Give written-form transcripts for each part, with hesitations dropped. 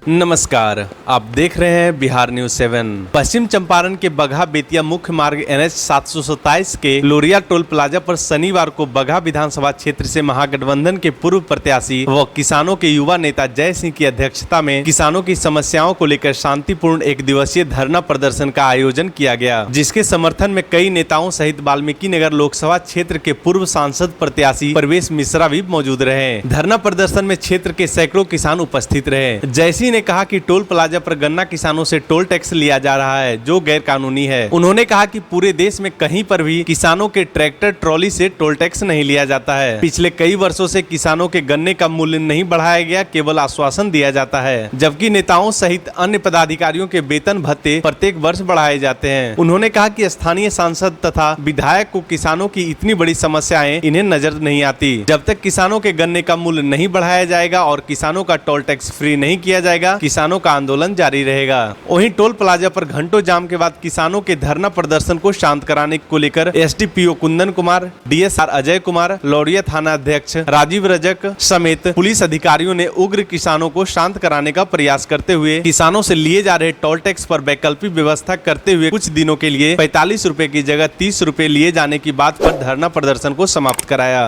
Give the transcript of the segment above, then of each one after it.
नमस्कार, आप देख रहे हैं बिहार न्यूज 7। पश्चिम चंपारण के बगहा बेतिया मुख्य मार्ग NH 727 के लोरिया टोल प्लाजा पर शनिवार को बगहा विधानसभा क्षेत्र से महागठबंधन के पूर्व प्रत्याशी व किसानों के युवा नेता जय सिंह की अध्यक्षता में किसानों की समस्याओं को लेकर शांतिपूर्ण एक दिवसीय धरना प्रदर्शन का आयोजन किया गया, जिसके समर्थन में कई नेताओं सहित वाल्मीकि नगर लोकसभा क्षेत्र के पूर्व सांसद प्रत्याशी प्रवेश मिश्रा भी मौजूद रहे। धरना प्रदर्शन में क्षेत्र के सैकड़ों किसान उपस्थित रहे। जय सिंह ने कहा कि टोल प्लाजा पर गन्ना किसानों से टोल टैक्स लिया जा रहा है, जो गैर कानूनी है। उन्होंने कहा कि पूरे देश में कहीं पर भी किसानों के ट्रैक्टर ट्रॉली से टोल टैक्स नहीं लिया जाता है। पिछले कई वर्षों से किसानों के गन्ने का मूल्य नहीं बढ़ाया गया, केवल आश्वासन दिया जाता है, जबकि नेताओं सहित अन्य पदाधिकारियों के वेतन भत्ते प्रत्येक वर्ष बढ़ाए जाते हैं। उन्होंने कहा कि स्थानीय सांसद तथा विधायक को किसानों की इतनी बड़ी समस्याएं इन्हें नजर नहीं आती। जब तक किसानों के गन्ने का मूल्य नहीं बढ़ाया जाएगा और किसानों का टोल टैक्स फ्री नहीं किया जाएगा, किसानों का आंदोलन जारी रहेगा। वहीं टोल प्लाजा पर घंटों जाम के बाद किसानों के धरना प्रदर्शन को शांत कराने को लेकर SDPO कुंदन कुमार, DSR अजय कुमार, लोरिया थाना अध्यक्ष राजीव रजक समेत पुलिस अधिकारियों ने उग्र किसानों को शांत कराने का प्रयास करते हुए किसानों से लिए जा रहे टोल टैक्स पर वैकल्पिक व्यवस्था करते हुए कुछ दिनों के लिए 45 रुपए की जगह 30 रुपए लिए जाने की बात पर धरना प्रदर्शन को समाप्त कराया।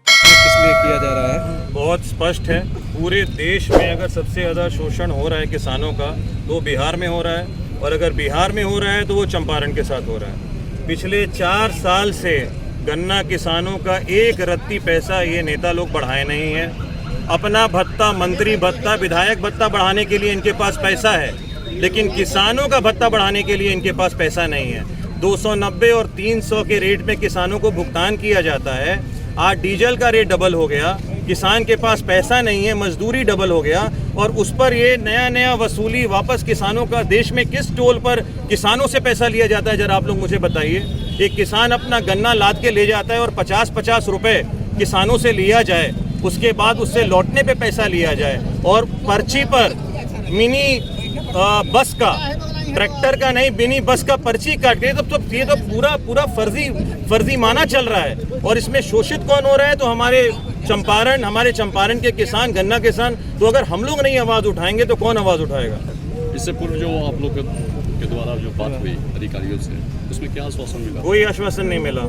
किस लिए किया जा रहा है? बहुत स्पष्ट है, पूरे देश में अगर सबसे ज़्यादा शोषण हो रहा है किसानों का तो बिहार में हो रहा है, और अगर बिहार में हो रहा है तो वो चंपारण के साथ हो रहा है। पिछले 4 साल से गन्ना किसानों का एक रत्ती पैसा ये नेता लोग बढ़ाए नहीं है। अपना भत्ता, मंत्री भत्ता, विधायक भत्ता बढ़ाने के लिए इनके पास पैसा है, लेकिन किसानों का भत्ता बढ़ाने के लिए इनके पास पैसा नहीं है। 290 और 300 के रेट में किसानों को भुगतान किया जाता है। आज डीजल का रेट डबल हो गया, किसान के पास पैसा नहीं है, मजदूरी डबल हो गया, और उस पर ये नया वसूली वापस किसानों का। देश में किस टोल पर किसानों से पैसा लिया जाता है, जरा आप लोग मुझे बताइए। एक किसान अपना गन्ना लाद के ले जाता है और 50-50 रुपए किसानों से लिया जाए, उसके बाद उससे लौटने पे पैसा लिया जाए, और पर्ची पर मिनी बस का, ट्रैक्टर का नहीं, मिनी बस का पर्ची काट के ये तो पूरा फर्जी माना चल रहा है। और इसमें शोषित कौन हो रहा है? तो हमारे चंपारण के किसान, गन्ना किसान। तो अगर हम लोग नहीं आवाज उठाएंगे तो कौन आवाज उठाएगा? इससे पूर्व जो आप लोग के द्वारा जो बात हुई अधिकारियों से, उसमें क्या आश्वासन मिला? कोई आश्वासन नहीं मिला।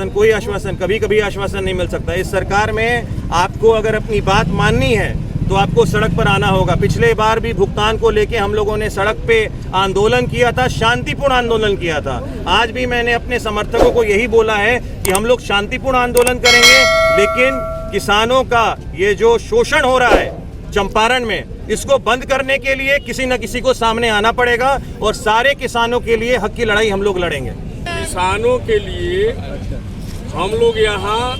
कोई आश्वासन कभी आश्वासन नहीं मिल सकता। इस सरकार में आपको अगर अपनी बात माननी है तो आपको सड़क पर आना होगा। पिछले बार भी भुगतान को लेके हम लोगों ने सड़क पे आंदोलन किया था, शांतिपूर्ण आंदोलन किया था। आज भी मैंने अपने समर्थकों को यही बोला है कि हम लोग शांतिपूर्ण आंदोलन करेंगे, लेकिन किसानों का ये जो शोषण हो रहा है चंपारण में, इसको बंद करने के लिए किसी न किसी को सामने आना पड़ेगा, और सारे किसानों के लिए हक की लड़ाई हम लोग लड़ेंगे। किसानों के लिए हम लोग यहाँ,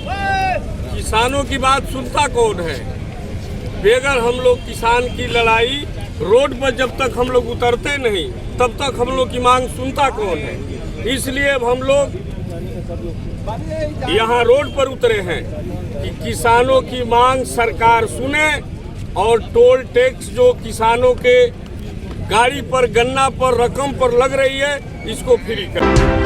किसानों की बात सुनता कौन है? बेगर हम लोग किसान की लड़ाई रोड पर जब तक हम लोग उतरते नहीं, तब तक हम लोग की मांग सुनता कौन है? इसलिए अब हम लोग यहाँ रोड पर उतरे हैं कि किसानों की मांग सरकार सुने, और टोल टैक्स जो किसानों के गाड़ी पर, गन्ना पर, रकम पर लग रही है, इसको फ्री करें।